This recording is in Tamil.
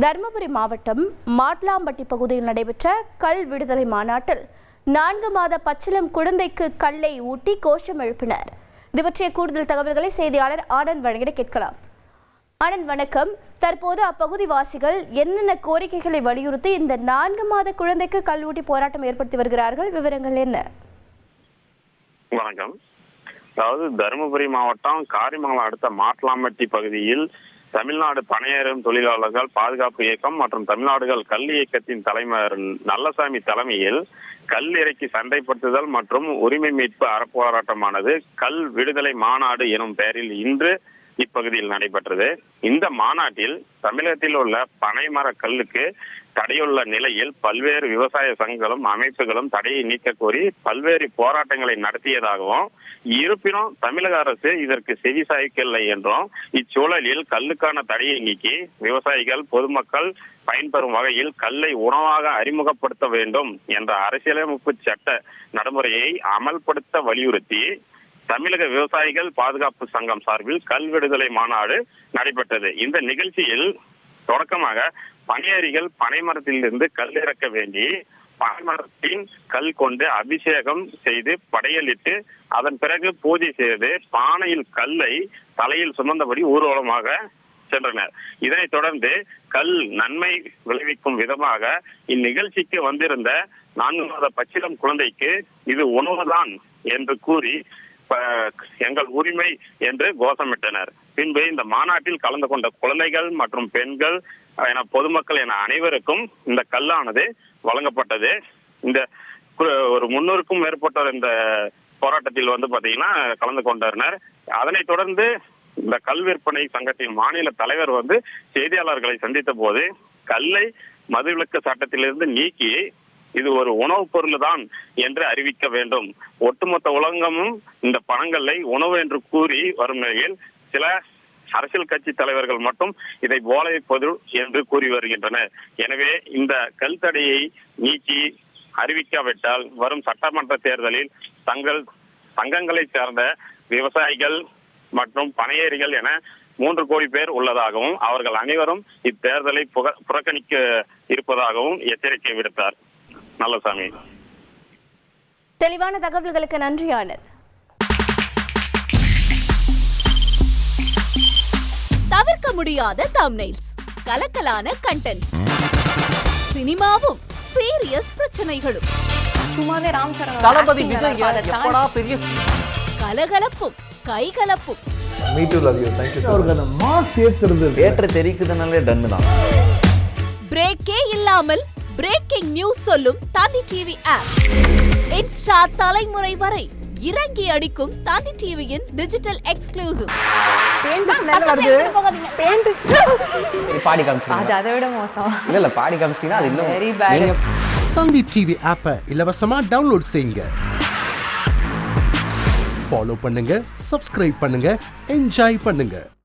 தருமபுரி மாவட்டம் மாட்லாம்பட்டி பகுதியில் நடைபெற்ற கல் விடுதலை மாநாட்டில் 4 மாத பச்சிளம் குழந்தைக்கு கல்லை ஊட்டி கோஷம் எழுப்பினர். இது பற்றிய கூடுதல் தகவல்களை செய்தியாளர் ஆனந்த் வழங்கிட கேட்கலாம். ஆனந்த் வணக்கம். தற்போது அப்பகுதி வாசிகள் என்னென்ன கோரிக்கைகளை வலியுறுத்தி இந்த 4 மாத குழந்தைக்கு கல் ஊட்டி போராட்டம் ஏற்படுத்தி வருகிறார்கள்? விவரங்கள் என்ன? வணக்கம். அதாவது தருமபுரி மாவட்டம் காரிமங்கலம் அடுத்த மாட்லாம்பட்டி பகுதியில் தமிழ்நாடு பனையேறும் தொழிலாளர்கள் பாதுகாப்பு இயக்கம் மற்றும் தமிழ்நாடுகள் கல் இயக்கத்தின் தலைவர் நல்லசாமி தலைமையில் கல் இறக்கி சண்டைப்படுத்துதல் மற்றும் உரிமை மீட்பு அறப்போராட்டமானது கல் விடுதலை மாநாடு எனும் பெயரில் இன்று இப்பகுதியில் நடைபெற்றது. இந்த மாநாட்டில் தமிழகத்தில் உள்ள பனைமர கல்லுக்கு தடையுள்ள நிலையில் பல்வேறு விவசாய சங்கங்களும் அமைப்புகளும் தடையை நீக்க கோரி பல்வேறு போராட்டங்களை நடத்தியதாகவும், இருப்பினும் தமிழக அரசு இதற்கு செவி சாய்க்கவில்லை என்றும், இச்சூழலில் கல்லுக்கான தடையை நீக்கி விவசாயிகள் பொதுமக்கள் பயன்பெறும் வகையில் கல்லை உணவாக அறிமுகப்படுத்த வேண்டும் என்ற அரசியலமைப்பு சட்ட நடைமுறையை அமல்படுத்த வலியுறுத்தி தமிழக விவசாயிகள் பாதுகாப்பு சங்கம் சார்பில் கல் விடுதலை மாநாடு நடைபெற்றது. இந்த நிகழ்ச்சியில் தொடக்கமாக பனையேறிகள் பனைமரத்திலிருந்து கல் இறக்க வேண்டி பனைமரத்தின் கல் கொண்டு அபிஷேகம் செய்து படையலிட்டு அதன் பிறகு பூஜை செய்து பானையில் கல்லை தலையில் சுமந்தபடி ஊர்வலமாக சென்றனர். இதனைத் தொடர்ந்து கல் நன்மை விளைவிக்கும் விதமாக இந்நிகழ்ச்சிக்கு வந்திருந்த 4 மாத பச்சிளம் குழந்தைக்கு இது உணவுதான் என்று கூறி எங்கள் உரிமை என்று கோஷமிட்டனர். பின்பு இந்த மாநாட்டில் கலந்து கொண்ட குழந்தைகள் மற்றும் பெண்கள் என பொதுமக்கள் என அனைவருக்கும் இந்த கல்லானது வழங்கப்பட்டது. இந்த ஒரு 300க்கும் மேற்பட்டோர் இந்த போராட்டத்தில் பாத்தீங்கன்னா கலந்து கொண்டனர். அதனைத் தொடர்ந்து இந்த கல் விற்பனை சங்கத்தின் மாநில தலைவர் செய்தியாளர்களை சந்தித்த போது கல்லை மதுவிலக்கு சட்டத்திலிருந்து நீக்கி இது ஒரு உணவுப் பொருள் தான் என்று அறிவிக்க வேண்டும். ஒட்டுமொத்த உலகமும் இந்த பனங்கல்லை உணவு என்று கூறி வரும் நிலையில் சில அரசியல் கட்சி தலைவர்கள் மட்டும் இதை போதைப் பொருள் என்று கூறி வருகின்றனர். எனவே இந்த கல் தடையை நீக்கி அறிவிக்காவிட்டால் வரும் சட்டமன்ற தேர்தலில் சங்கங்களை சேர்ந்த விவசாயிகள் மற்றும் பனையேறிகள் என 3 கோடி பேர் உள்ளதாகவும் அவர்கள் அனைவரும் இத்தேர்தலை புறக்கணிக்க இருப்பதாகவும் எச்சரிக்கை விடுத்தார். நல்லசாமி. தெளிவான தகவல்களுக்கு நன்றி ஆனந்த். தவிர்க்க முடியாத தம்ப்நெயில்ஸ், கலக்கலான கண்டென்ட்ஸ், சினிமாவும் சீரியஸ் பிரச்சனைகளும், சும்மாவே ராம்சரண் தளபதி விஜய் எப்படா பெரிய கலகலப்பும் கைகலப்பும். Me too love you. Thank you அவர்களை மாஸ் ஏத்துறது ஏற்ற தெரிக்குதுனாலே டன் தான். பிரேக்கே இல்லாமல் பிரேக்கிங் நியூஸ் சொல்லும் தந்தி டிவி ஆப். இன்ஸ்டா தலைமுறை வரை இறங்கி அடிக்கும் தந்தி டிவியின் டிஜிட்டல் எக்ஸ்க்ளூசிவ். பாடி காமிச்சீங்க, அது அதை விட மோசம். இல்ல பாடி காமிச்சீங்கன்னா அது இன்னும் வெரி பேட். தந்தி டிவி ஆப்பை இலவசமா டவுன்லோட் செய்யுங்க. ஃபாலோ பண்ணுங்க, சப்ஸ்கிரைப் பண்ணுங்க, என்ஜாய் பண்ணுங்க.